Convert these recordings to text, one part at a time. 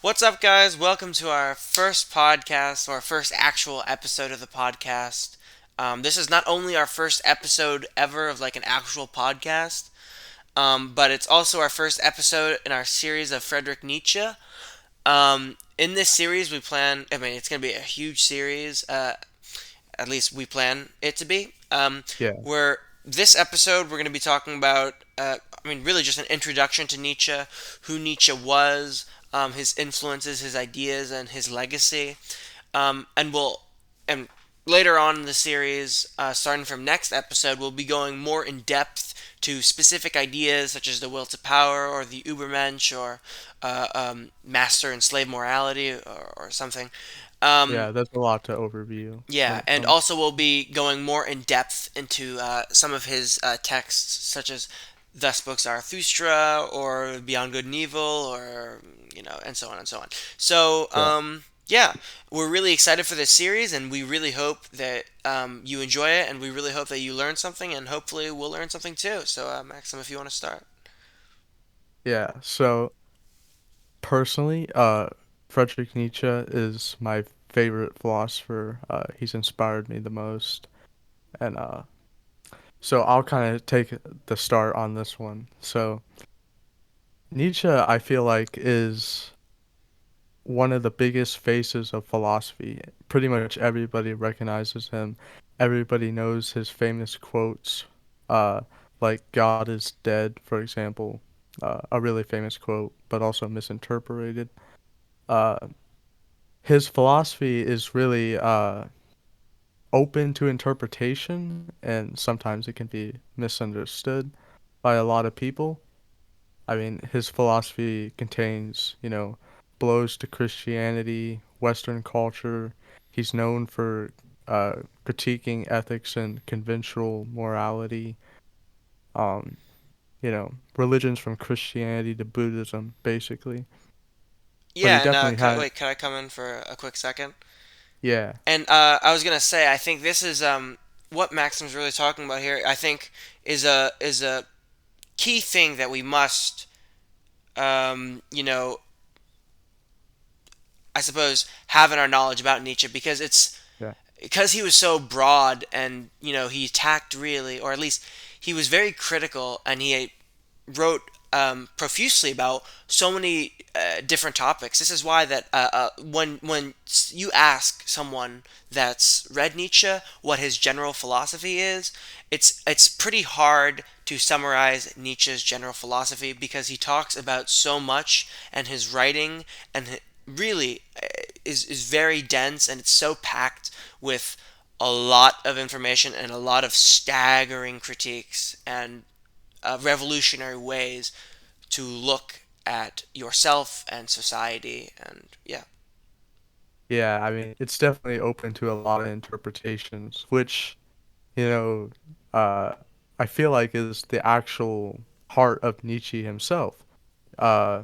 What's up, guys? Welcome to our first podcast, or our first actual episode of the podcast. This is not only our first episode ever of like an actual podcast, but it's also our first episode in our series of Friedrich Nietzsche. In this series, it's going to be a huge series, at least we plan it to be. Yeah, Where this episode, we're going to be talking about, really just an introduction to Nietzsche, who Nietzsche was, his influences, his ideas, and his legacy. And later on in the series, starting from next episode, we'll be going more in depth to specific ideas such as the will to power or the ubermensch or master and slave morality or something. Um, yeah, that's a lot to overview when yeah, it and comes. also we'll be going more in depth into some of his texts, such as "Thus Books Zarathustra" or "Beyond Good and Evil," or and so on and so on. So, Yeah, yeah, we're really excited for this series, and we really hope that you enjoy it, and we really hope that you learn something, and hopefully we'll learn something too. So, Maxim, if you want to start. yeah. So personally, Friedrich Nietzsche is my favorite philosopher. He's inspired me the most, and so I'll kind of take the start on this one. So Nietzsche, I feel like, is one of the biggest faces of philosophy. Pretty much everybody recognizes him. Everybody knows his famous quotes, uh, like "God is dead," for example, a really famous quote, but also misinterpreted. Uh, his philosophy is really open to interpretation, and sometimes it can be misunderstood by a lot of people. I mean, his philosophy contains, blows to Christianity, Western culture. He's known for critiquing ethics and conventional morality. Religions from Christianity to Buddhism, basically. But he Yeah, and definitely had, wait, could I come in for a quick second? yeah, And I was gonna say, I think this is what Maxim's really talking about here. I think is a key thing that we must, um, you know, I suppose, have in our knowledge about Nietzsche, because yeah, he was so broad, and he attacked, really, or at least he was very critical, and he wrote profusely about so many different topics. This is why that when you ask someone that's read Nietzsche what his general philosophy is, it's pretty hard to summarize Nietzsche's general philosophy, because he talks about so much, and his writing and really is very dense, and it's so packed with a lot of information and a lot of staggering critiques and revolutionary ways to look at yourself and society, and yeah. yeah. I mean, it's definitely open to a lot of interpretations, which, you know, uh, I feel like is the actual heart of Nietzsche himself. Uh,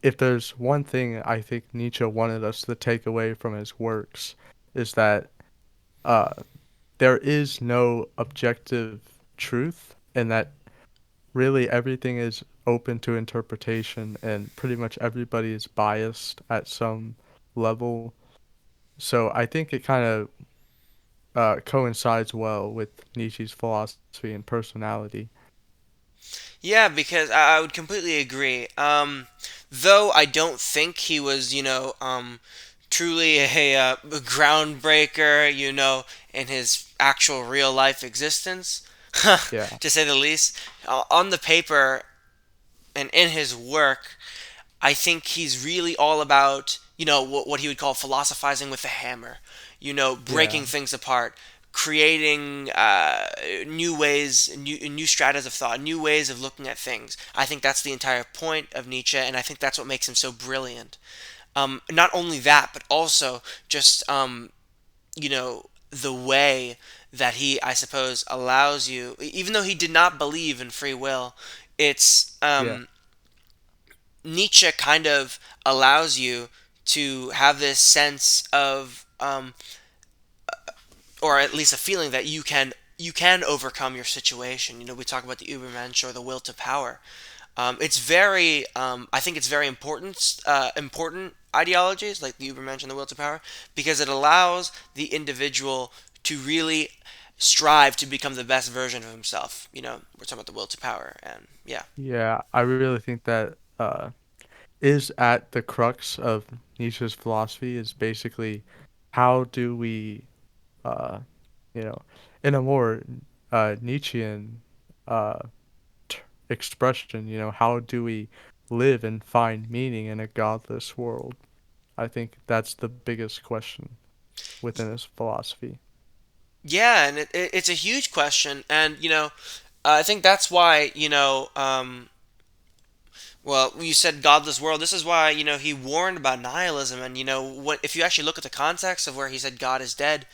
if there's one thing I think Nietzsche wanted us to take away from his works, is that uh, there is no objective truth, and that really everything is open to interpretation, and pretty much everybody is biased at some level. So I think it kind of coincides well with Nietzsche's philosophy and personality. Yeah, because I would completely agree. Though I don't think he was, truly a groundbreaker, in his actual real life existence, Yeah, to say the least. On the paper and in his work, I think he's really all about, what he would call philosophizing with the hammer, yeah, breaking things apart, creating new ways, new stratas of thought, new ways of looking at things. I think that's the entire point of Nietzsche, and I think that's what makes him so brilliant. Not only that, but also just, the way that he, I suppose, allows you, even though he did not believe in free will, it's yeah, Nietzsche kind of allows you to have this sense of, or at least a feeling that you can overcome your situation. We talk about the Ubermensch or the will to power. It's very, I think it's very important ideologies like the ubermensch and the will to power, because it allows the individual to really strive to become the best version of himself. We're talking about the will to power, and yeah. Yeah, I really think that is at the crux of Nietzsche's philosophy is basically how do we, uh, you know, in a more Nietzschean uh, expression, how do we live and find meaning in a godless world? I think that's the biggest question within his philosophy. Yeah, and it's a huge question, and I think that's why well, you said godless world. This is why he warned about nihilism, and what if you actually look at the context of where he said God is dead,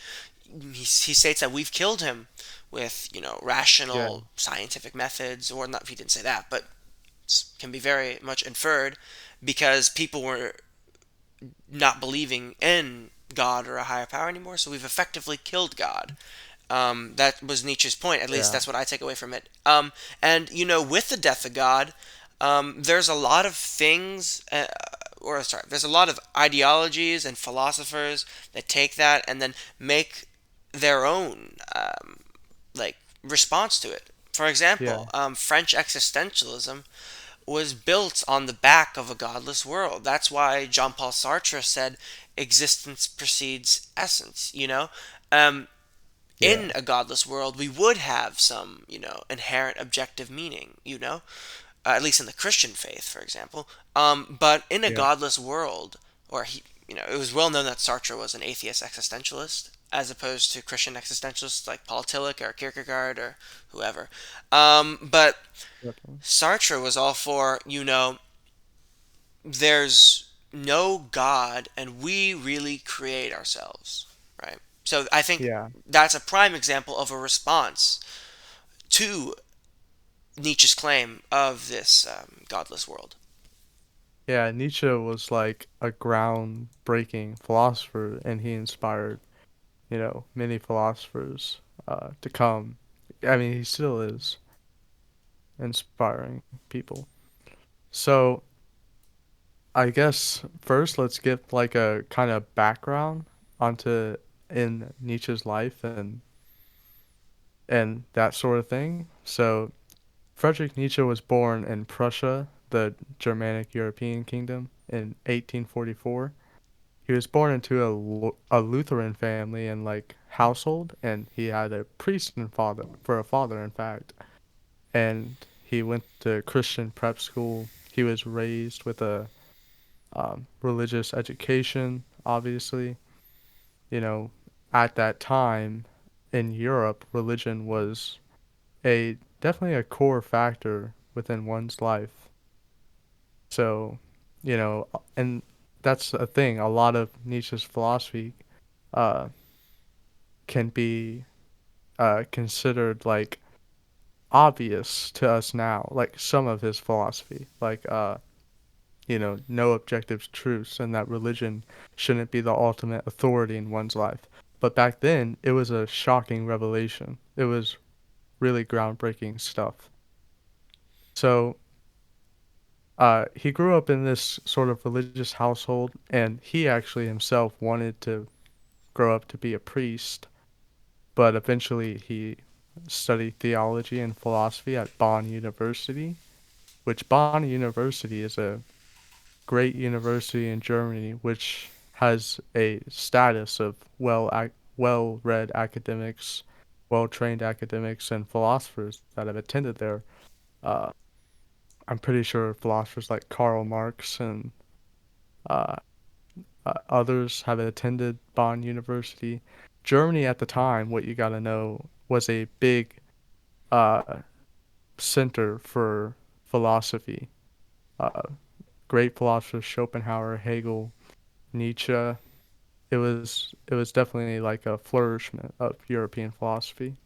he states that we've killed him with Yeah, rational scientific methods, or not. He didn't say that, but can be very much inferred because people were not believing in God or a higher power anymore. So we've effectively killed God. That was Nietzsche's point. At least yeah, that's what I take away from it. And with the death of God, there's a lot of things, or sorry, there's a lot of ideologies and philosophers that take that and then make their own like response to it. For yeah, example, French existentialism was built on the back of a godless world. That's why Jean-Paul Sartre said existence precedes essence. Um, yeah, in a godless world, we would have some, inherent objective meaning, at least in the Christian faith, for example. But in a yeah, godless world, or it was well known that Sartre was an atheist existentialist, as opposed to Christian existentialists like Paul Tillich or Kierkegaard or whoever. But definitely. Sartre was all for, there's no God and we really create ourselves, right? So I think Yeah, that's a prime example of a response to Nietzsche's claim of this godless world. yeah. Nietzsche was like a groundbreaking philosopher, and he inspired, many philosophers to come. I mean, he still is inspiring people. So I guess first let's get like a kind of background onto in Nietzsche's life and that sort of thing. So Friedrich Nietzsche was born in Prussia, the Germanic European kingdom, in 1844. He was born into a Lutheran family and like household, and he had a priest and father for a father, in fact. And he went to Christian prep school. He was raised with a religious education, obviously. You know, at that time in Europe, religion was a definitely a core factor within one's life. So, and that's a thing. A lot of Nietzsche's philosophy uh, can be considered like obvious to us now. Like some of his philosophy, like no objective truths, and that religion shouldn't be the ultimate authority in one's life. But back then, it was a shocking revelation. It was really groundbreaking stuff. So, he grew up in this sort of religious household, and he actually himself wanted to grow up to be a priest, but eventually he studied theology and philosophy at Bonn University, which Bonn University is a great university in Germany, which has a status of well-read academics, well-trained academics, and philosophers that have attended there. Uh, I'm pretty sure philosophers like Karl Marx and uh, others have attended Bonn University. Germany at the time, what you got to know, was a big uh, center for philosophy. Uh, Great philosophers Schopenhauer, Hegel, Nietzsche. It was definitely like a flourishment of European philosophy.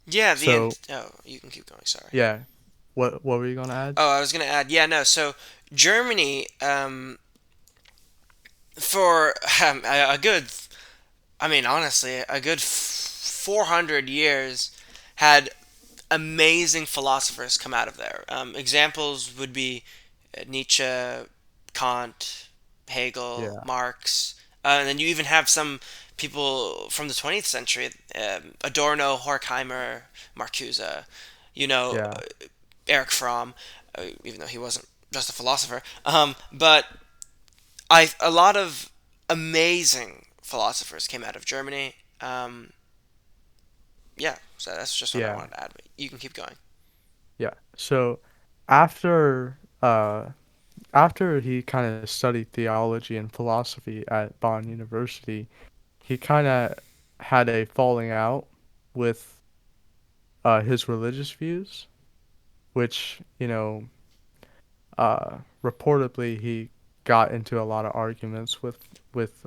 Yeah, So oh, you can keep going. Sorry. yeah, what were you gonna add? Oh, I was gonna add. Yeah, no. So Germany, for a good, I mean, honestly, a good 400 years, had amazing philosophers come out of there. Examples would be Nietzsche, Kant, Hegel, Yeah. Marx, and then you even have some people from the 20th century, Adorno, Horkheimer, Marcuse, you know, Yeah. Eric Fromm, even though he wasn't just a philosopher. But a lot of amazing philosophers came out of Germany. Yeah, so that's just what I Yeah. wanted to add. But you can keep going. Yeah. So after after he kind of studied theology and philosophy at Bonn University, he kind of had a falling out with his religious views, which, reportedly he got into a lot of arguments with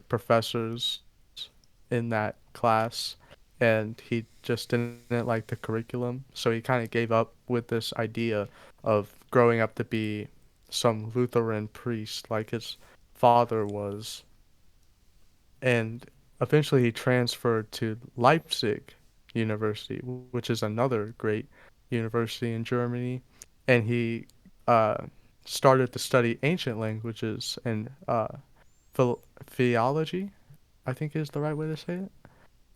professors in that class, and he just didn't like the curriculum, so he kind of gave up with this idea of growing up to be some Lutheran priest like his father was, and eventually he transferred to Leipzig University, which is another great university in Germany, and he uh, started to study ancient languages and philology, I think is the right way to say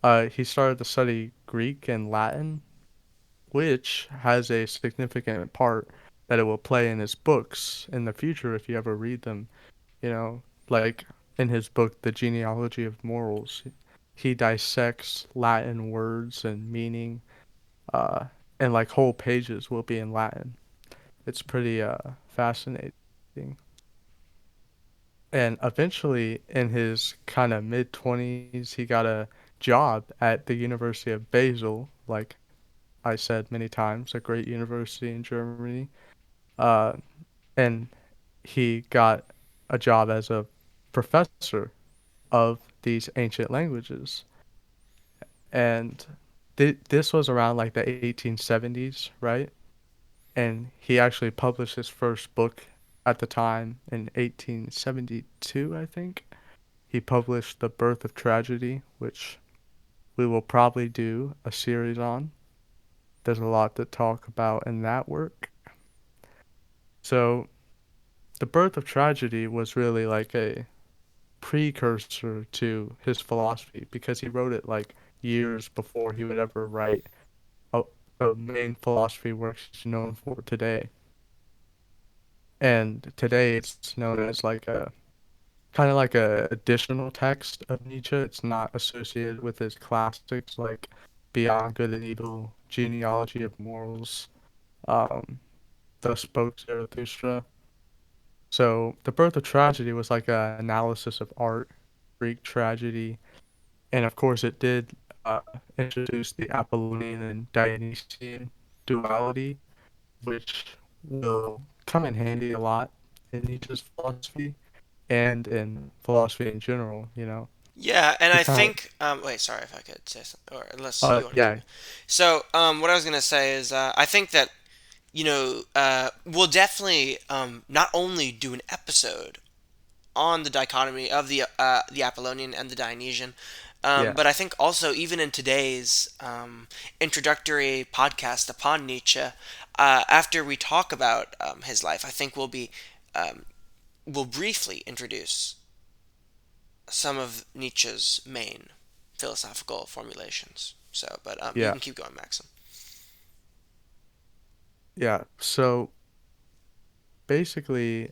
it. He started to study Greek and Latin, which has a significant part that it will play in his books in the future if you ever read them. You know, like in his book, The Genealogy of Morals, he dissects Latin words and meaning, uh, and like whole pages will be in Latin. It's pretty fascinating. And eventually, in his kind of mid 20s, he got a job at the University of Basel, like I said many times, a great university in Germany. Uh, and he got a job as a professor of these ancient languages. And this was around like the 1870s, right? And he actually published his first book at the time in 1872, I think. He published The Birth of Tragedy, which we will probably do a series on. There's a lot to talk about in that work. So, The Birth of Tragedy was really like a precursor to his philosophy because he wrote it like years before he would ever write a, the main philosophy works he's known for today. And today it's known as like a kind of like a additional text of Nietzsche. It's not associated with his classics like Beyond Good and Evil, Genealogy of Morals, um, Thus Spoke Zarathustra. So The Birth of Tragedy was like an analysis of art, Greek tragedy, and of course it did introduce the Apollonian and Dionysian duality, which will come in handy a lot in Nietzsche's philosophy and in philosophy in general, Yeah, and He I kind of, think wait, sorry if I could say something, or unless you want to keep yeah, it. So, what I was gonna say is, I think that we'll definitely not only do an episode on the dichotomy of the Apollonian and the Dionysian, yeah, but I think also even in today's introductory podcast upon Nietzsche, after we talk about his life, I think um, we'll briefly introduce some of Nietzsche's main philosophical formulations. So, but you yeah, can keep going, Maxim. yeah. So basically,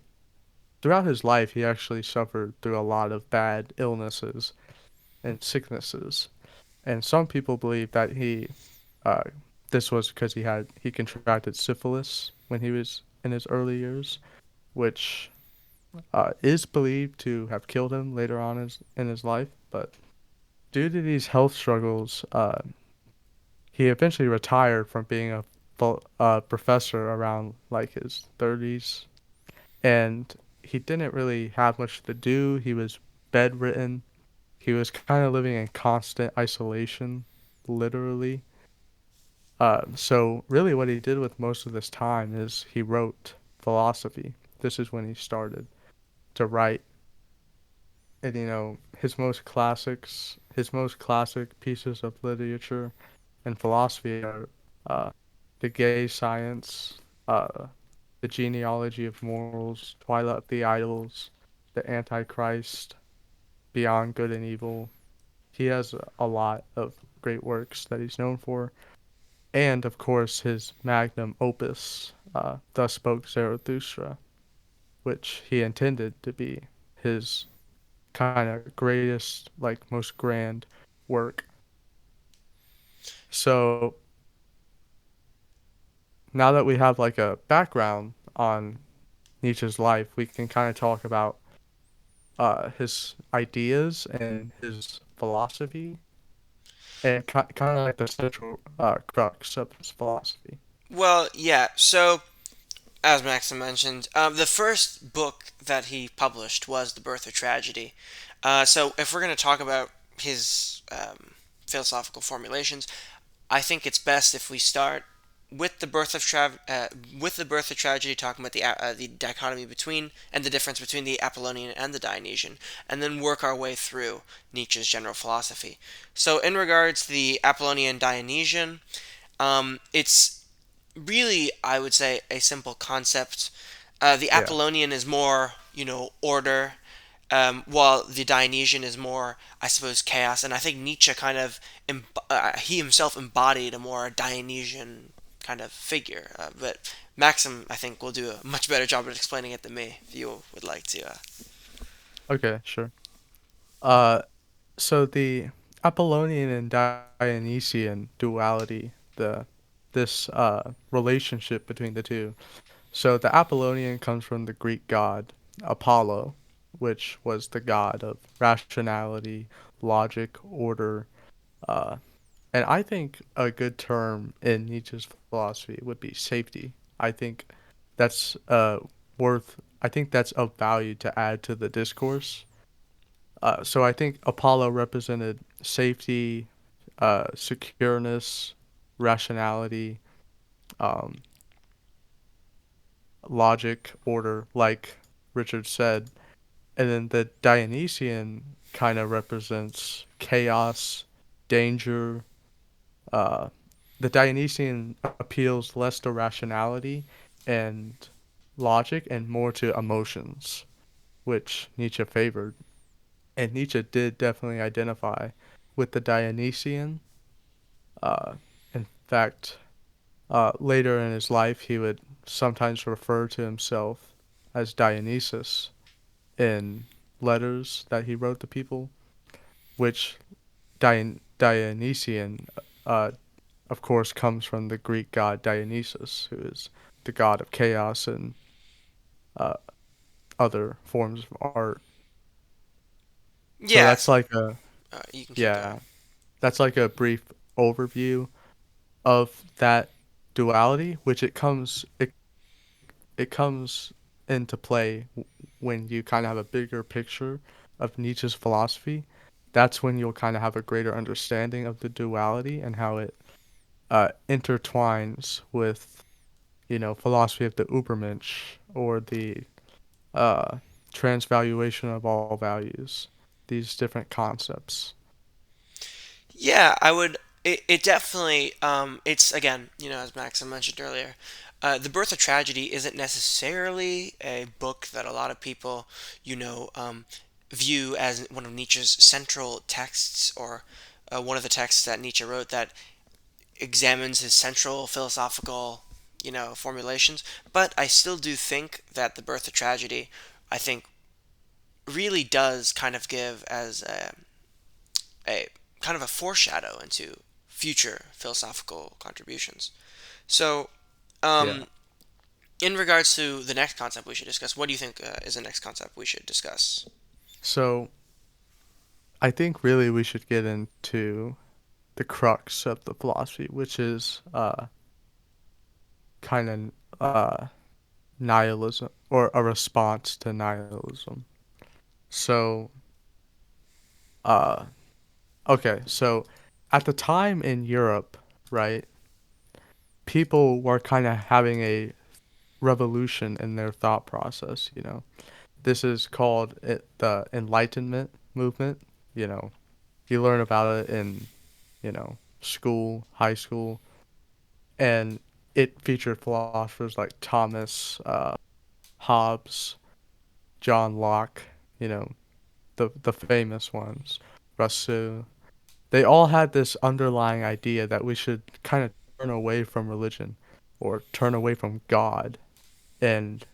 throughout his life, he actually suffered through a lot of bad illnesses and sicknesses. And some people believe that uh, this was because he contracted syphilis when he was in his early years, which is believed to have killed him later on in his life. But due to these health struggles, he eventually retired from being a professor around like his 30s, and he didn't really have much to do. He was bedridden. He was kind of living in constant isolation, literally. So really what he did with most of this time is he wrote philosophy. This is when he started to write. And his most classic pieces of literature and philosophy are The Gay Science, uh, The Genealogy of Morals, Twilight of the Idols, The Antichrist, Beyond Good and Evil. He has a lot of great works that he's known for. And, of course, his magnum opus, Thus Spoke Zarathustra, which he intended to be his kind of greatest, like, most grand work. So, now that we have, like, a background on Nietzsche's life, we can kind of talk about his ideas and his philosophy, and kind of like the central crux of his philosophy. Well, yeah. So, as Maxim mentioned, the first book that he published was *The Birth of Tragedy*. So, if we're going to talk about his philosophical formulations, I think it's best if we start with with the birth of tragedy, talking about the dichotomy between and the difference between the Apollonian and the Dionysian, and then work our way through Nietzsche's general philosophy. So, in regards to the Apollonian Dionysian, it's really, I would say, a simple concept. The Yeah. Apollonian is more, order, while the Dionysian is more, I suppose, chaos. And I think Nietzsche kind of, he himself embodied a more Dionysian kind of figure. But Maxim, I think, will do a much better job of explaining it than me, if you would like to. Okay, sure. Uh, so the Apollonian and Dionysian duality, the this relationship between the two. So the Apollonian comes from the Greek god Apollo, which was the god of rationality, logic, order, uh, and I think a good term in Nietzsche's philosophy would be safety. I think that's I think that's of value to add to the discourse. So I think Apollo represented safety, secureness, rationality, um, logic, order, like Richard said. And then the Dionysian kind of represents chaos, danger. Uh, the Dionysian appeals less to rationality and logic and more to emotions, which Nietzsche favored. And Nietzsche did definitely identify with the Dionysian. Uh, in fact, later in his life, he would sometimes refer to himself as Dionysus in letters that he wrote to people, which Dionysian, uh, of course, comes from the Greek god Dionysus, who is the god of chaos and uh, other forms of art. So that's Yes, like a you can keep yeah, going. that's like a brief overview of that duality, which it comes into play when you kind of have a bigger picture of Nietzsche's philosophy. That's when you'll kind of have a greater understanding of the duality and how it intertwines with, philosophy of the ubermensch or the uh, transvaluation of all values. These different concepts. Yeah, I would. It definitely. It's again, as Maxim mentioned earlier, the Birth of Tragedy isn't necessarily a book that a lot of people, view as one of Nietzsche's central texts, or one of the texts that Nietzsche wrote that examines his central philosophical, formulations. But I still do think that the Birth of Tragedy, I think, really does kind of give as a kind of a foreshadow into future philosophical contributions. So, Yeah. um, in regards to the next concept we should discuss, what do you think is the next concept we should discuss? So I think really we should get into the crux of the philosophy, which is kind of nihilism or a response to nihilism. So, uh, okay, so at the time in Europe, right, people were kind of having a revolution in their thought process. This is called the Enlightenment Movement. You know, you learn about it in, school, high school, and it featured philosophers like Thomas, Hobbes, John Locke, you know, the famous ones, Rousseau. They all had this underlying idea that we should kind of turn away from religion or turn away from God and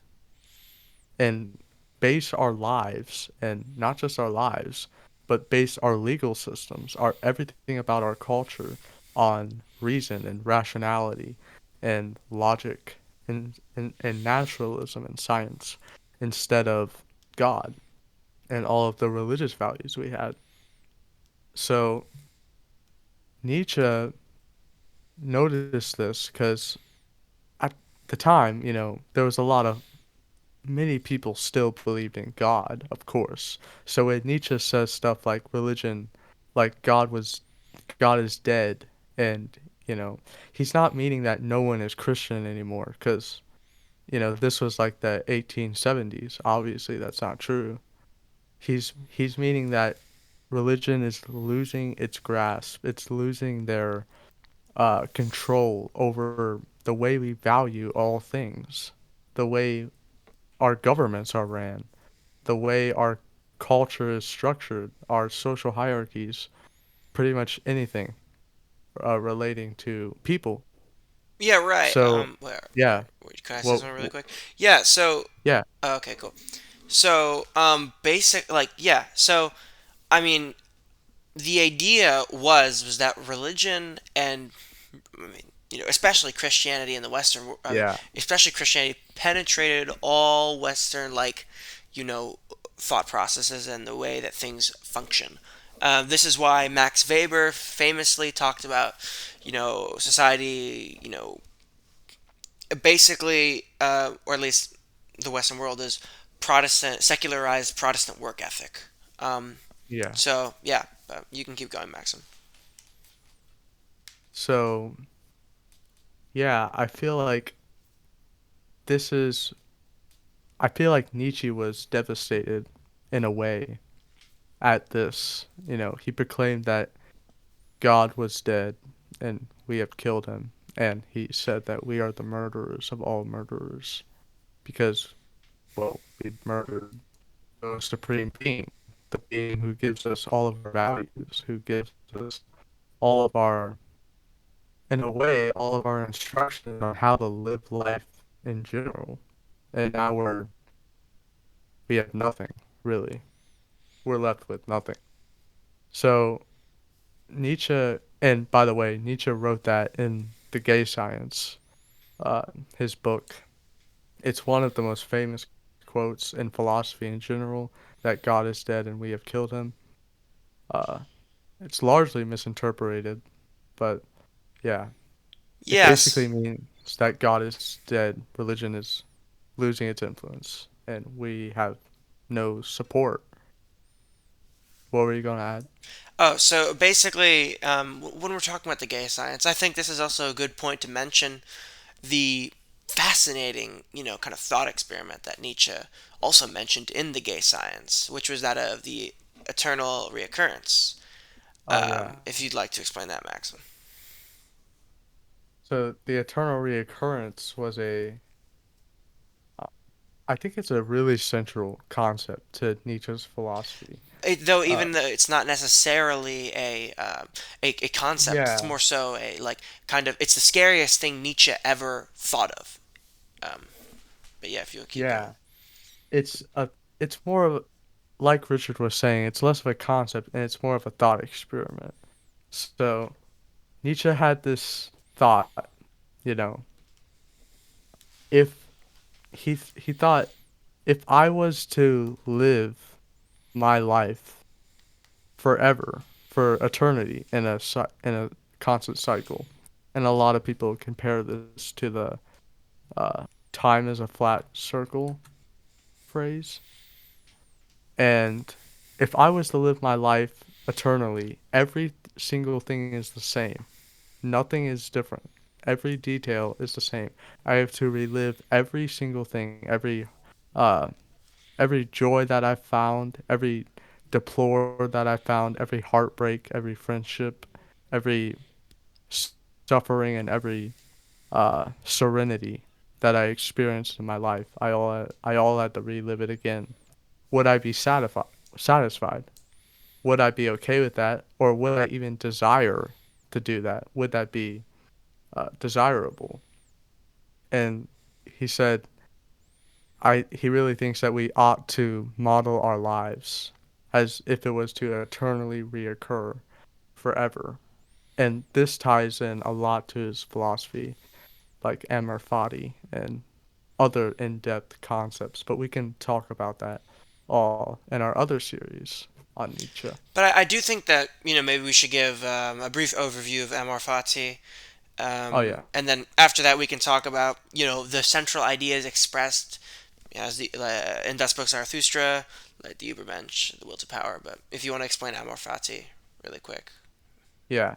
and base our lives, and not just our lives, but base our legal systems, our everything about our culture on reason and rationality and logic and naturalism and science instead of God and all of the religious values we had. So Nietzsche noticed this because at the time, there was a lot of many people still believed in God, of course. So when Nietzsche says stuff like religion, like God is dead, and he's not meaning that no one is Christian anymore, because this was like the 1870s. Obviously, that's not true. He's meaning that religion is losing its grasp. It's losing their control over the way we value all things, the way our governments are ran, the way our culture is structured, our social hierarchies, pretty much anything relating to people. Yeah, right. So, yeah, Wait, can I say well, something really quick? Yeah. So, yeah, okay, cool. So, basic, like, yeah. So, I mean, the idea was that religion and I mean, especially Christianity in the Western, I mean, yeah, especially Christianity penetrated all Western, like, you know, thought processes and the way that things function. This is why Max Weber famously talked about, society, basically, or at least the Western world is Protestant, secularized Protestant work ethic. Um, yeah. so yeah, you can keep going, Maxim. So, yeah, this is, I feel like Nietzsche was devastated in a way at this. He proclaimed that God was dead and we have killed him. And he said that we are the murderers of all murderers because, well, we murdered the supreme being, the being who gives us all of our values, who gives us all of our, in a way, all of our instructions on how to live life in general. And now we have nothing, really. We're left with nothing. So Nietzsche, and by the way, Nietzsche wrote that in The Gay Science, uh, his book. It's one of the most famous quotes in philosophy in general, that God is dead and we have killed him. Uh, it's largely misinterpreted, but yeah, it basically Yes. means that God is dead, religion is losing its influence, and we have no support. What were you going to add? Oh, so basically, when we're talking about the gay science, I think this is also a good point to mention the fascinating, kind of thought experiment that Nietzsche also mentioned in the gay science, which was that of the eternal reoccurrence. Oh yeah. If you'd like to explain that, Maxim. So the eternal reoccurrence was uh, I think it's a really central concept to Nietzsche's philosophy. Though Uh, even though it's not necessarily a concept, it's yeah, more so a like kind of it's the scariest thing Nietzsche ever thought of. Um, but yeah, if you'll keep going. yeah. It's a, it's more of, like Richard was saying, it's less of a concept and it's more of a thought experiment. So Nietzsche had this thought, you know, if he thought, if I was to live my life forever, for eternity, in in a constant cycle, and a lot of people compare this to the uh, time is a flat circle phrase. And if I was to live my life eternally, every single thing is the same. Nothing is different. Every detail is the same. I have to relive every single thing, uh every joy that I found, every deplore that I found, every heartbreak, every friendship, every suffering, and every serenity that I experienced in my life, I all had to relive it again. Would I be satisfied? Would I be okay with that, or would I even desire to do that? Would that be desirable? And he said, he really thinks that we ought to model our lives as if it was to eternally reoccur forever. And this ties in a lot to his philosophy, like Mfati and other in-depth concepts. But we can talk about that all in our other series on Nietzsche. But I do think that maybe we should give a brief overview of Mfati. Oh yeah, And then after that, we can talk about the central ideas expressed as in Das Buch Zarathustra, like the ubermensch, the will to power. But if you want to explain Amor Fati really quick. yeah.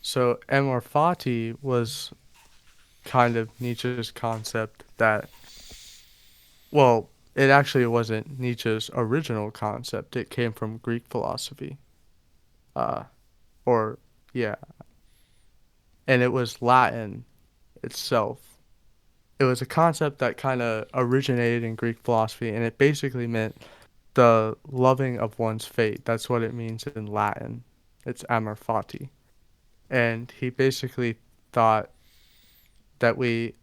So Mfati was kind of Nietzsche's concept that, well, it actually wasn't Nietzsche's original concept. It came from Greek philosophy. Uh, or yeah, and it was Latin itself. It was a concept that kind of originated in Greek philosophy, and it basically meant the loving of one's fate. That's what it means in Latin. It's amor fati. And he basically thought that we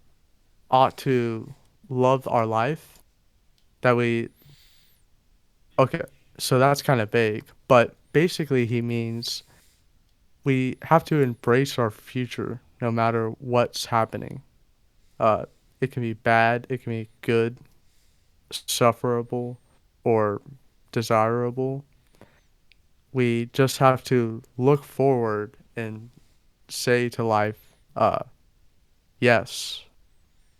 ought to love our life, that we, okay, so that's kind of vague, but basically he means we have to embrace our future no matter what's happening. Uh, it can be bad, it can be good, sufferable, or desirable. We just have to look forward and say to life, yes.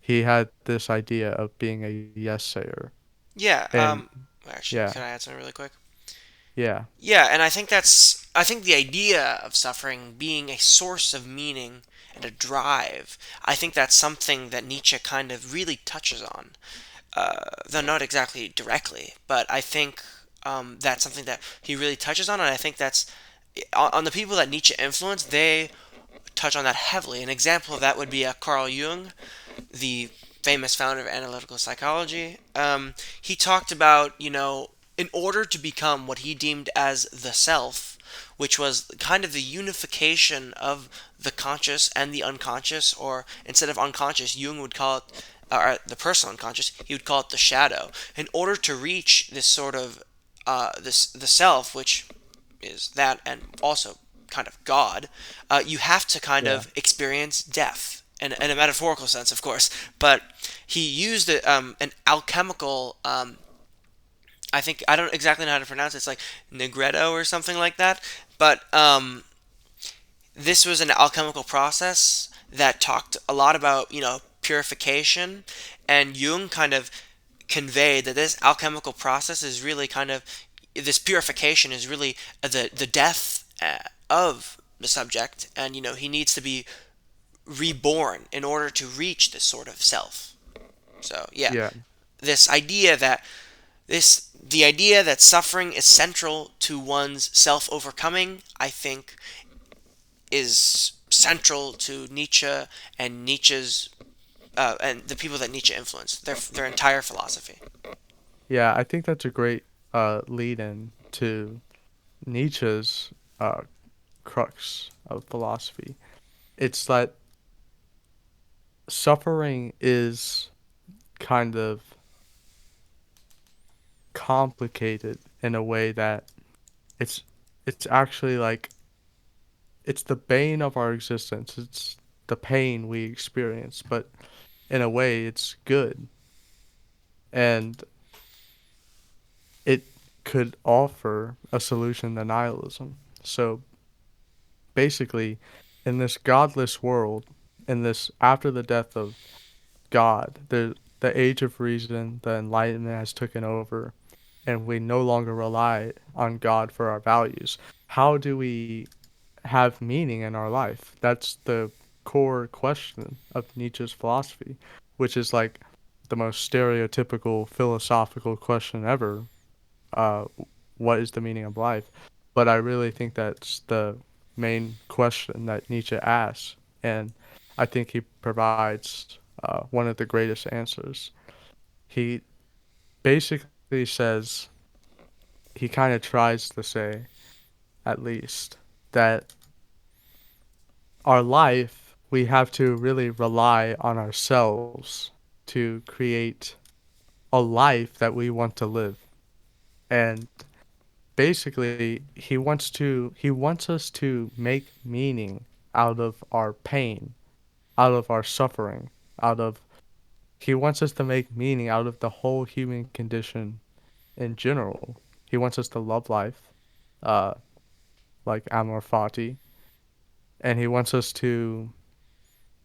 He had this idea of being a yes sayer. Yeah. And Actually, yeah, can I add something really quick? yeah, Yeah, and I think the idea of suffering being a source of meaning and a drive. I think that's something that Nietzsche kind of really touches on. Though not exactly directly, but I think that's something that he really touches on, and I think that's on the people that Nietzsche influenced. They touch on that heavily. An example of that would be Carl Jung, the famous founder of analytical psychology. He talked about, in order to become what he deemed as the self, which was kind of the unification of the conscious and the unconscious, or instead of unconscious, Jung would call it, or the personal unconscious, he would call it the shadow. In order to reach this sort of the self, which is that and also kind of God, you have to kind yeah, of experience death. In a metaphorical sense, of course, but he used an alchemical. I think I don't exactly know how to pronounce it. It's like Negretto or something like that. But this was an alchemical process that talked a lot about purification, and Jung kind of conveyed that this alchemical process is really kind of this purification is really the death of the subject, and he needs to be reborn in order to reach this sort of self. So yeah, yeah, this idea that the idea that suffering is central to one's self overcoming, I think, is central to Nietzsche and Nietzsche's and the people that Nietzsche influenced, their entire philosophy. yeah. I think that's a great lead in to Nietzsche's uh, crux of philosophy. It's that suffering is kind of complicated in a way that it's it's actually like it's the bane of our existence. It's the pain we experience, but in a way it's good. And it could offer a solution to nihilism. So basically, in this godless world, in this after the death of God, the age of reason, the Enlightenment has taken over, and we no longer rely on God for our values. How do we have meaning in our life? That's the core question of Nietzsche's philosophy, which is like the most stereotypical philosophical question ever. Uh, what is the meaning of life? But I really think that's the main question that Nietzsche asks. And I think he provides one of the greatest answers. He basically says, he kind of tries to say, at least, that our life, we have to really rely on ourselves to create a life that we want to live. And basically, he wants us to make meaning out of our pain, out of our suffering, out of he wants us to make meaning out of the whole human condition in general. He wants us to love life, uh, like Mfati, and he wants us to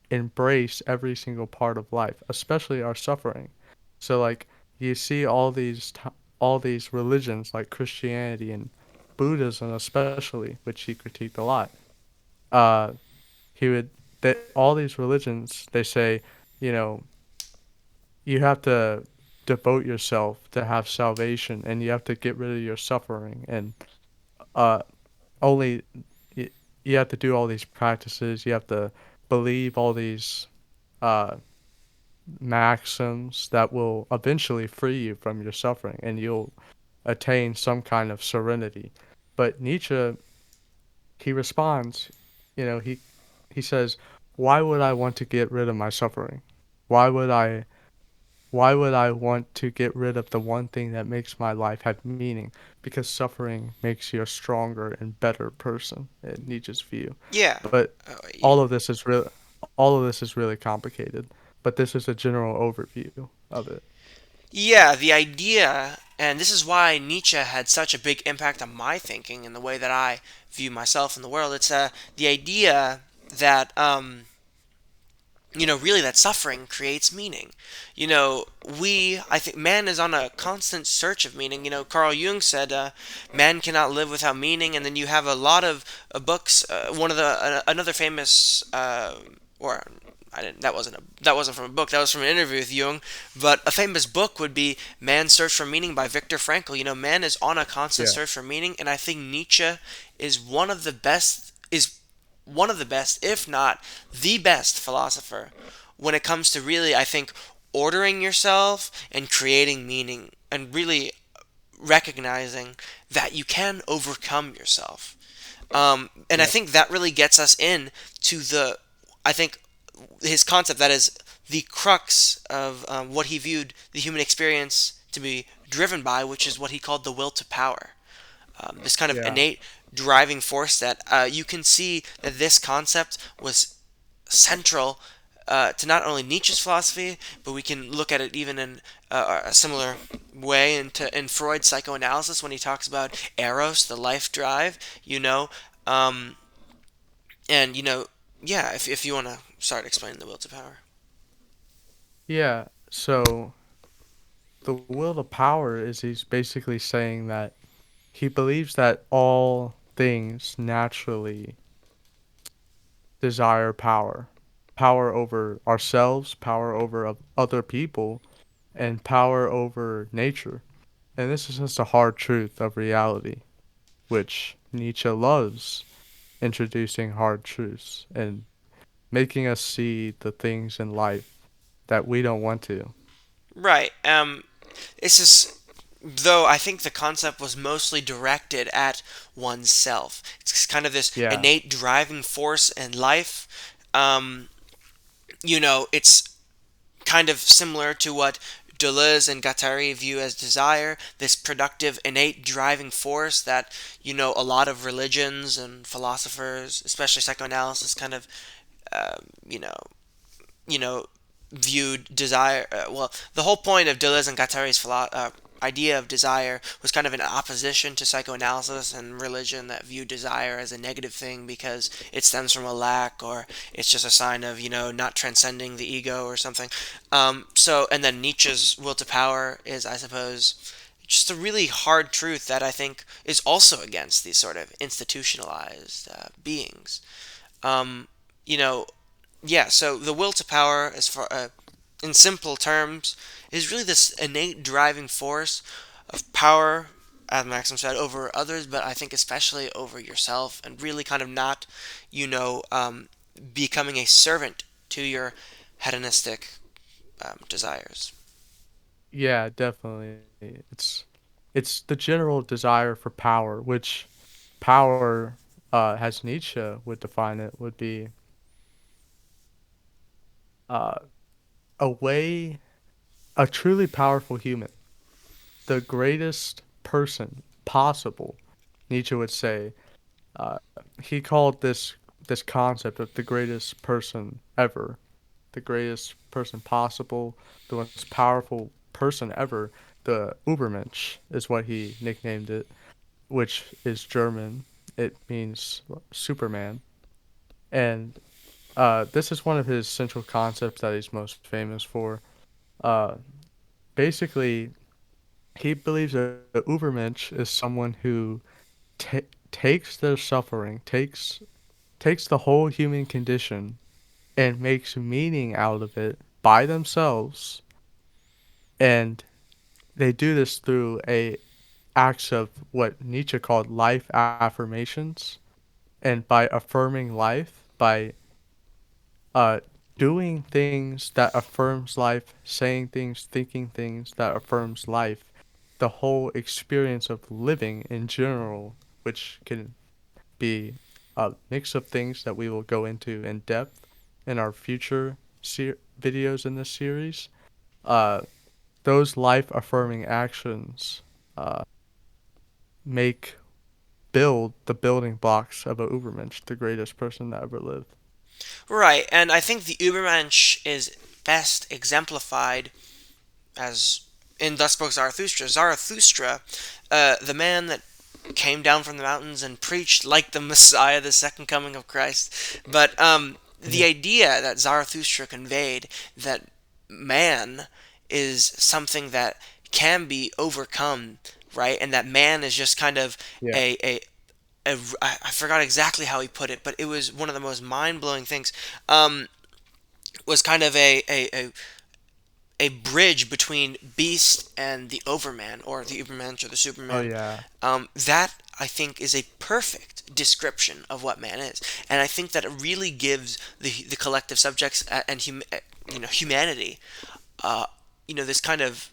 embrace every single part of life, especially our suffering. So like you see all these religions like Christianity and Buddhism especially, which he critiqued a lot. Uh, he would that all these religions they say, you know, you have to devote yourself to have salvation, and you have to get rid of your suffering, and uh, only y- you have to do all these practices. You have to believe all these uh, maxims that will eventually free you from your suffering, and you'll attain some kind of serenity. But Nietzsche, he responds, you know, he says, "Why would I want to get rid of my suffering? Why would I why would I want to get rid of the one thing that makes my life have meaning? Because suffering makes you a stronger and better person," in Nietzsche's view. Yeah. But Uh, all of this is real all of this is really complicated, but this is a general overview of it. Yeah, the idea, and this is why Nietzsche had such a big impact on my thinking and the way that I view myself in the world. It's the idea that really that suffering creates meaning. I think man is on a constant search of meaning. Carl Jung said, man cannot live without meaning. And then you have a lot of books. One of the another famous, or I didn't. That wasn't from a book. That was from an interview with Jung. But a famous book would be Man's Search for Meaning by Viktor Frankl. Man is on a constant Yeah. search for meaning, and I think Nietzsche is one of the best. Is one of the best, if not the best philosopher when it comes to really, I think, ordering yourself and creating meaning and really recognizing that you can overcome yourself. And I Yeah. think that really gets us in to I think, his concept that is the crux of what he viewed the human experience to be driven by, which is what he called the will to power. This kind of Yeah. innate driving force that you can see that this concept was central to not only Nietzsche's philosophy, but we can look at it even in a similar way in Freud's psychoanalysis when he talks about eros, the life drive. You know, um, and yeah. If you want to start explaining the will to power. Yeah. So the will to power is he's basically saying that he believes that all things naturally desire power. Power over ourselves, power over other people, and power over nature. And this is just a hard truth of reality, which Nietzsche loves introducing hard truths and making us see the things in life that we don't want to. Right. It's just, though I think the concept was mostly directed at oneself. It's kind of this Yeah, innate driving force in life. Um, it's kind of similar to what Deleuze and Guattari view as desire, this productive, innate driving force that, a lot of religions and philosophers, especially psychoanalysis, kind of, uh, you know, you know, viewed desire. Well, the whole point of Deleuze and Guattari's idea of desire was kind of in opposition to psychoanalysis and religion that view desire as a negative thing because it stems from a lack or it's just a sign of not transcending the ego or something. And then Nietzsche's will to power is, I suppose, just a really hard truth that I think is also against these sort of institutionalized beings. Um, you know, yeah, so the will to power, as far in simple terms, is really this innate driving force of power, as Maxim said, over others, but I think especially over yourself, and really kind of not, you know, um, becoming a servant to your hedonistic desires. Yeah, definitely. It's it's the general desire for power, which power, as Nietzsche would define it, would be uh, a way, a truly powerful human, the greatest person possible. Nietzsche would say. Uh, he called this concept of the greatest person ever, the greatest person possible, the most powerful person ever. The ubermensch is what he nicknamed it, which is German. It means Superman. And this is one of his central concepts that he's most famous for. Uh, Basically, he believes that the ubermensch is someone who ta takes their suffering, takes the whole human condition and makes meaning out of it by themselves, and they do this through a acts of what Nietzsche called life affirmations, and by affirming life, by uh doing things that affirms life, saying things, thinking things that affirms life, the whole experience of living in general, which can be a mix of things that we will go into in depth in our future videos in this series. Uh, those life affirming actions uh, make build the building blocks of a Ubermensch, the greatest person that ever lived. Right, and I think the Ubermensch is best exemplified as in Thus Spoke Zarathustra. Zarathustra, the man that came down from the mountains and preached like the Messiah, the second coming of Christ. But the Yeah. idea that Zarathustra conveyed that man is something that can be overcome, right? And that man is just kind of Yeah. I forgot exactly how he put it, but it was one of the most mind blowing things. Um, was kind of a bridge between Beast and the Overman, or the Ubermensch, or the Oh Superman. yeah. That I think is a perfect description of what man is, and I think that it really gives the collective subjects and humanity, uh, this kind of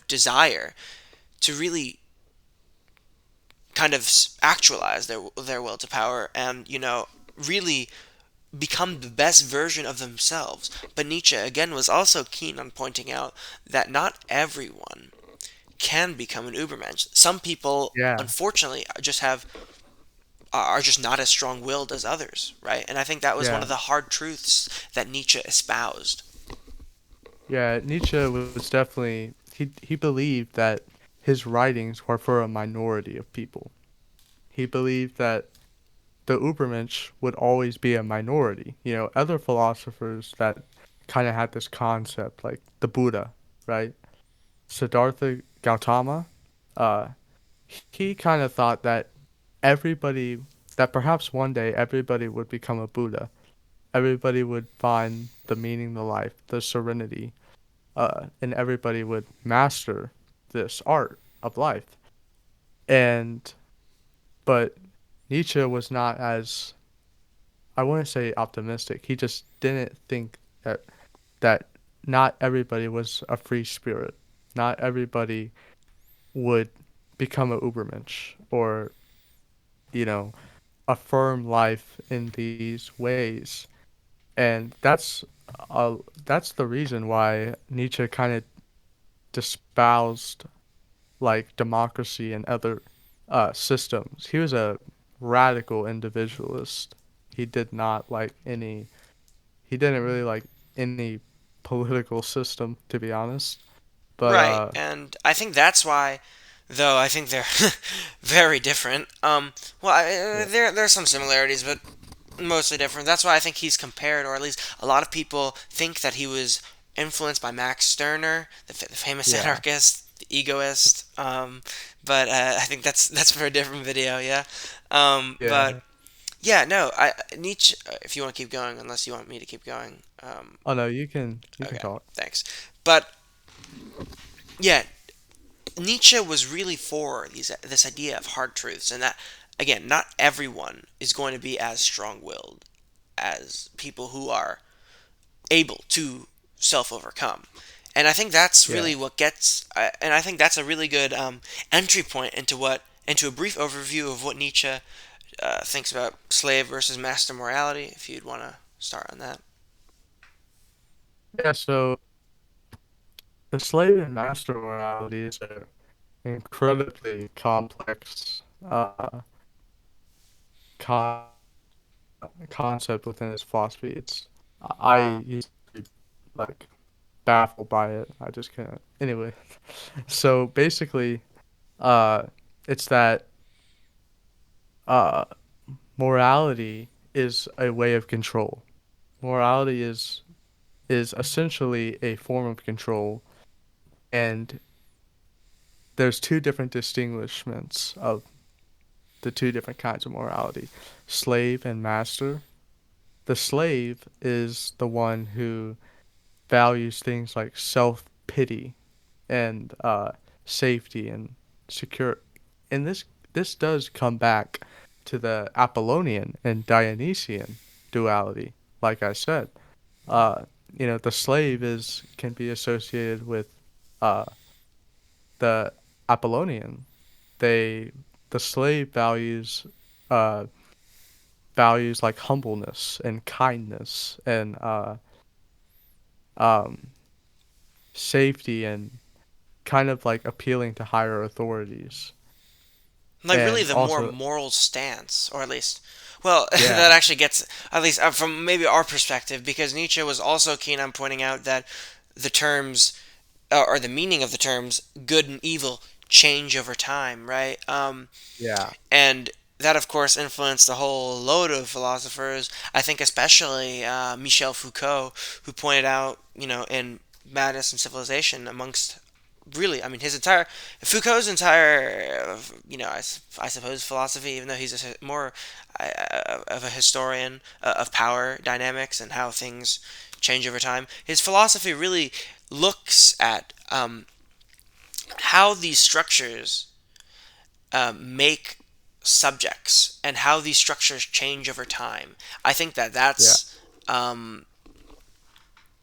desire to really kind of actualize their will to power, and really become the best version of themselves. But Nietzsche, again, was also keen on pointing out that not everyone can become an Ubermensch. Some people, Yeah. unfortunately, are just not as strong-willed as others, right? And I think that was one Yeah. of the hard truths that Nietzsche espoused. Yeah. Nietzsche was definitely he believed that his writings were for a minority of people. He believed that the Ubermensch would always be a minority. You know, other philosophers that kind of had this concept, like the Buddha, right? Siddhartha Gautama, uh, he kind of thought that everybody, that perhaps one day everybody would become a Buddha. Everybody would find the meaning of life, the serenity, and everybody would master this art of life. And, but Nietzsche was not as I wouldn't say optimistic. He just didn't think that not everybody was a free spirit. Not everybody would become a Ubermensch or, you know, affirm life in these ways. And uh that's the reason why Nietzsche kind of espoused like democracy and other systems. He was a radical individualist. He did not like any he didn't really like any political system, to be honest. But Right, and I think that's why, though I think they're very different. Well, yeah, there's some similarities, but mostly different. That's why I think he's compared, or at least a lot of people think that he was influenced by Max Stirner, the famous yeah, anarchist, the egoist. But I think that's for a different video. Yeah. But yeah. yeah, no, Nietzsche. If you want to keep going, unless you want me to keep going. Oh no, you can Okay, talk. thanks. But yeah, Nietzsche was really for this idea of hard truths, and that again, not everyone is going to be as strong-willed as people who are able to self-overcome. And I think that's Yeah. really what gets, and I think that's a really good entry point into a brief overview of what Nietzsche thinks about slave versus master morality. If you'd want to start on that. Yeah, so the slave and master morality is an incredibly complex con concept within his philosophy. I used to be like baffled by it. I just can't. Anyway, so basically, uh, it's that uh, morality is a way of control. Morality is essentially a form of control, and there's two different distinguishments of the two different kinds of morality, slave and master. The slave is the one who values things like self pity and safety and secure. And this does come back to the Apollonian and Dionysian duality. Like I said, uh, the slave is can be associated with uh, the Apollonian. They the slave uh, values like humbleness and kindness and um, safety and kind of like appealing to higher authorities. Like really And the more also, moral stance, or at least, well, yeah, that actually gets, at least from maybe our perspective, because Nietzsche was also keen on pointing out that the terms, or the meaning of the terms, good and evil change over time, right? yeah, And that, of course, influenced a whole load of philosophers. I think especially Michel Foucault, who pointed out, in Madness and Civilization, amongst really, I mean, his entire Foucault's entire, I suppose philosophy, even though he's more of a historian of power dynamics and how things change over time. His philosophy really looks at how these structures make subjects and how these structures change over time. I think that yeah, that's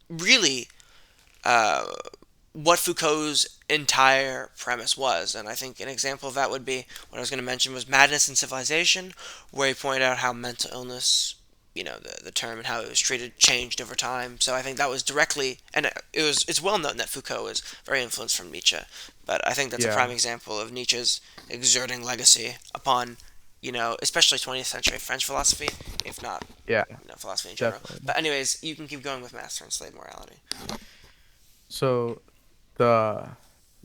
really what Foucault's entire premise was. And I think an example of that would be what I was going to mention was Madness and Civilization, where he pointed out how mental illness, the term and how it was treated changed over time. So I think that was directly, and it's well known that Foucault was very influenced from Nietzsche, but I think that's a yeah, prime example of Nietzsche's exerting legacy upon, especially 20th century French philosophy, if not, yeah, philosophy in general. definitely. But anyways, you can keep going with master and slave morality. So the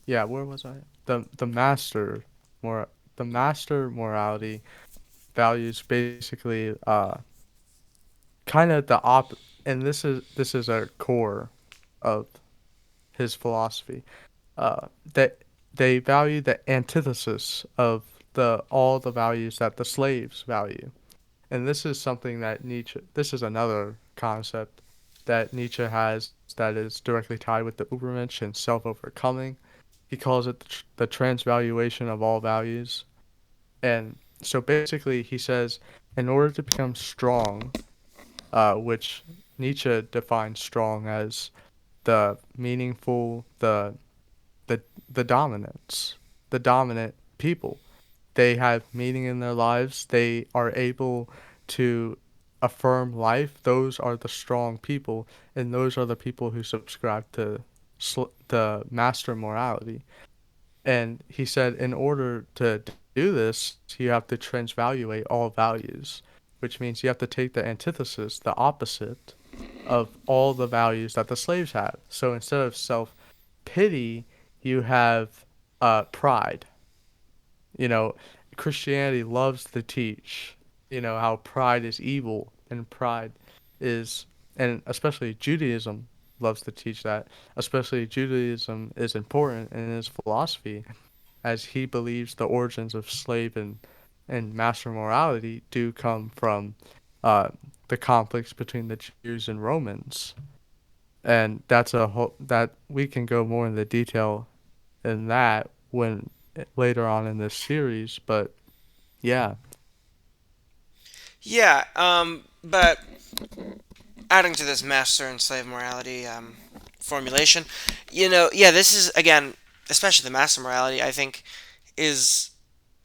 yeah, where was I? More the master morality values basically kind of the op and this is a core of his philosophy. That they value the antithesis of the all the values that the slaves value. And this is something that this is another concept that Nietzsche has that is directly tied with the ubermensch and self-overcoming. He calls it the transvaluation of all values. And so basically, he says, in order to become strong, which Nietzsche defines strong as the meaningful, the the dominance, the dominant people. They have meaning in their lives. They are able to affirm life. Those are the strong people, and those are the people who subscribe to the master morality. And he said, in order to do this, you have to transvaluate all values, which means you have to take the antithesis, the opposite of all the values that the slaves had. So instead of self pity, you have pride. You know, Christianity loves to teach, how pride is evil and pride is, and especially Judaism loves to teach that. Especially Judaism is important in his philosophy, as he believes the origins of slave and master morality do come from uh, the conflicts between the Jews and Romans. And that's a whole that we can go more into detail in that when later on in this series. But yeah, Yeah, but adding to this master and slave morality formulation, yeah, this is again, especially the master morality, I think, is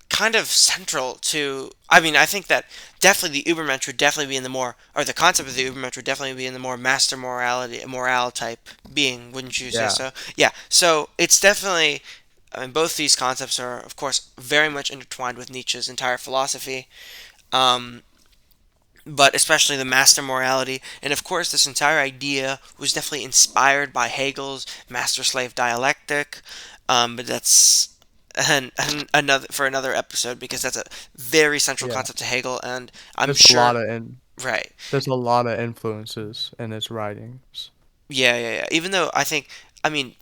kind of central to. I mean, I think that definitely the ubermensch would definitely be in the more, or the concept of the ubermensch would definitely be in the more master morality, morale type being, wouldn't you say Yeah, so? Yeah. So it's definitely. I mean, both these concepts are, of course, very much intertwined with Nietzsche's entire philosophy. Um, but especially the master morality. And of course, this entire idea was definitely inspired by Hegel's master slave dialectic. But that's another for another episode because that's a very central yeah. concept to Hegel, and I'm There's a lot sure. of in Right. there's a lot of influences in his writings. Yeah, yeah, yeah. Even though I think, I mean,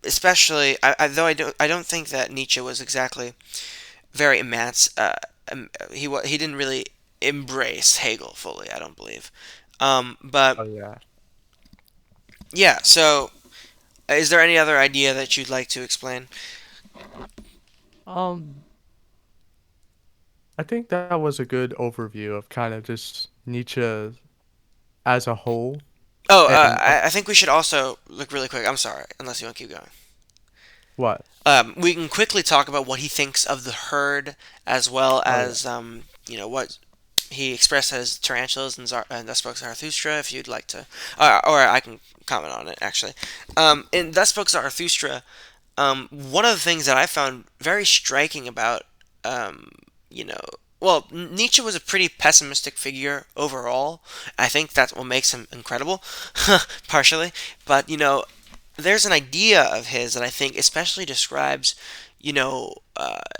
especially though I don't think that Nietzsche was exactly very he didn't really embrace Hegel fully. I don't believe. But Oh yeah. yeah, so is there any other idea that you'd like to explain? Um, I think that was a good overview of kind of just Nietzsche as a whole. Oh, And I think we should also look really quick. I'm sorry, unless you want to keep going. what? We can quickly talk about what he thinks of the herd, as well Oh yeah. as what he expressed as tarantulas and Thus Spoke Zarathustra. If you'd like to, or I can comment on it actually. In Thus Spoke Zarathustra, one of the things that I found very striking about, um, you know, well, Nietzsche was a pretty pessimistic figure overall. I think that's what makes him incredible, partially. But, there's an idea of his that I think especially describes,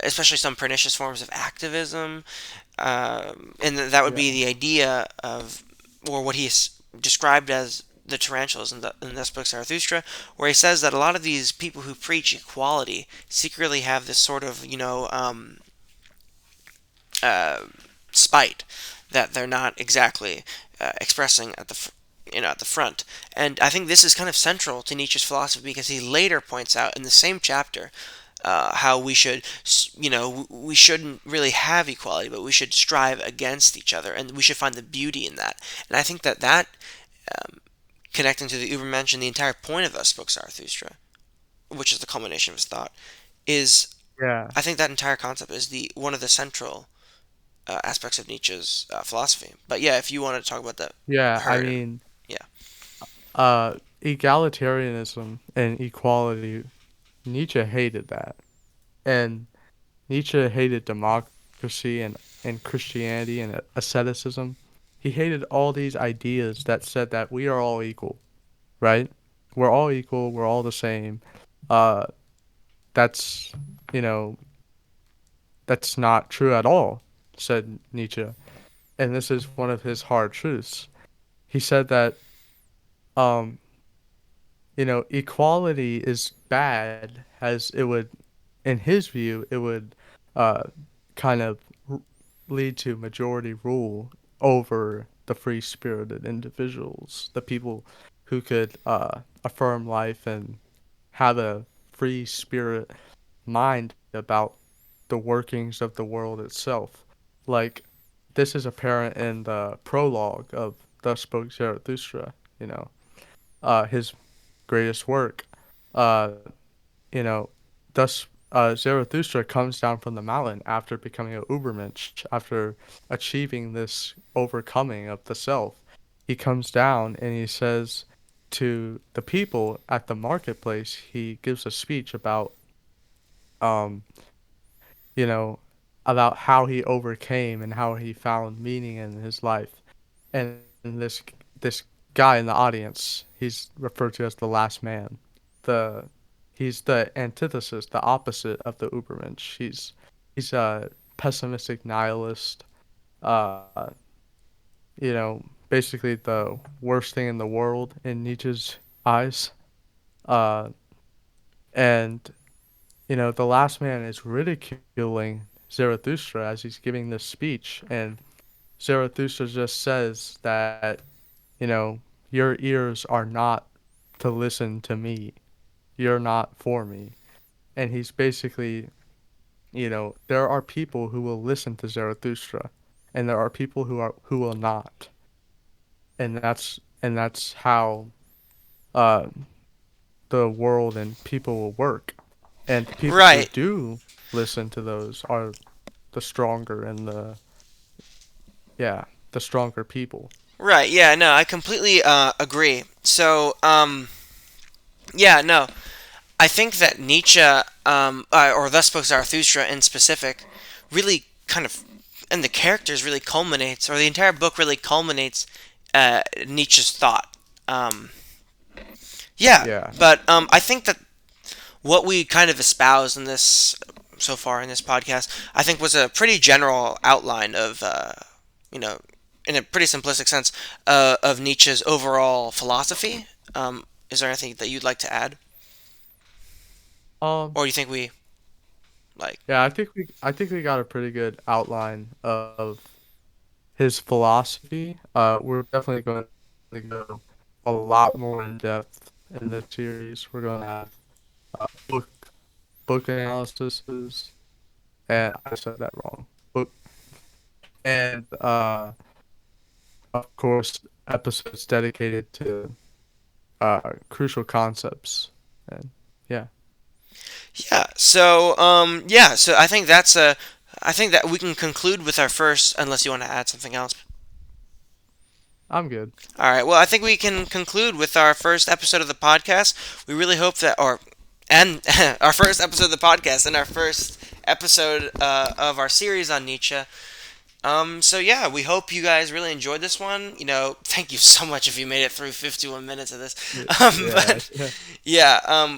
especially some pernicious forms of activism. And that would Yeah. be the idea of, or what he's described as the tarantulas in this book Zarathustra, where he says that a lot of these people who preach equality secretly have this sort of, uh, spite that they're not exactly expressing at the front. And I think this is kind of central to Nietzsche's philosophy because he later points out in the same chapter how we shouldn't really have equality, but we should strive against each other, and we should find the beauty in that. And I think that um, connecting to the Ubermensch and the entire point of Thus Spoke Zarathustra, which is the culmination of his thought, is Yeah. I think that entire concept is the one of the central aspects of Nietzsche's philosophy. But yeah, if you want to talk about the Yeah, I herd, mean, yeah, egalitarianism and equality, Nietzsche hated that. And Nietzsche hated democracy and Christianity and asceticism. He hated all these ideas that said that we are all equal, right? We're all equal, we're all the same. Uh, that's, you know, that's not true at all, said Nietzsche. And this is one of his hard truths. He said that, um, equality is bad as it would, in his view, it would uh, kind of lead to majority rule over the free spirited individuals, the people who could affirm life and have a free spirit mind about the workings of the world itself. Like, this is apparent in the prologue of Thus Spoke Zarathustra, his greatest work. Uh, you know, thus Zarathustra comes down from the mountain after becoming a ubermensch, after achieving this overcoming of the self. He comes down and he says to the people at the marketplace, he gives a speech um, you know, about how he overcame and how he found meaning in his life. And this guy in the audience, he's referred to as the last man. The He's the antithesis, the opposite of the Ubermensch. He's a pessimistic nihilist. Uh, basically the worst thing in the world in Nietzsche's eyes. Uh, and the last man is ridiculing Zarathustra as he's giving this speech, and Zarathustra just says that, your ears are not to listen to me. You're not for me. And he's basically, there are people who will listen to Zarathustra. and there are people who will not, and that's how uh, the world and people will work. And the people who Right. do listen to those are the stronger and the stronger people. Right. Yeah. No, I completely agree. So, yeah, no, I think that Nietzsche, or thus spoke Zarathustra in specific, really kind of, and the characters really culminates, or the entire book really culminates Nietzsche's thought. Um, yeah, Yeah. but I think that what we kind of espouse in this so far in this podcast, I think was a pretty general outline of, you know, in a pretty simplistic sense, of Nietzsche's overall philosophy. Is there anything that you'd like to add, Um or do you think we like? yeah, I think we got a pretty good outline of his philosophy. We're definitely going to go a lot more in depth in this series. We're going to have uh, book book analyses, and I said that wrong. Book and of course episodes dedicated to crucial concepts. And yeah, Yeah. So, yeah. So I think that's a. I think that we can conclude with our first, unless you want to add something else. I'm good. All right. Well, I think we can conclude with our first episode of the podcast. We really hope that, or and our first episode of the podcast and our first episode of our series on Nietzsche. So yeah, we hope you guys really enjoyed this one. Thank you so much if you made it through 51 minutes of this. Yeah, But yeah, yeah,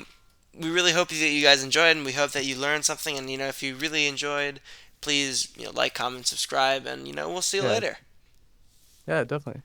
we really hope that you guys enjoyed, and we hope that you learned something. And if you really enjoyed, please like, comment, subscribe, and we'll see you yeah, later. yeah, definitely.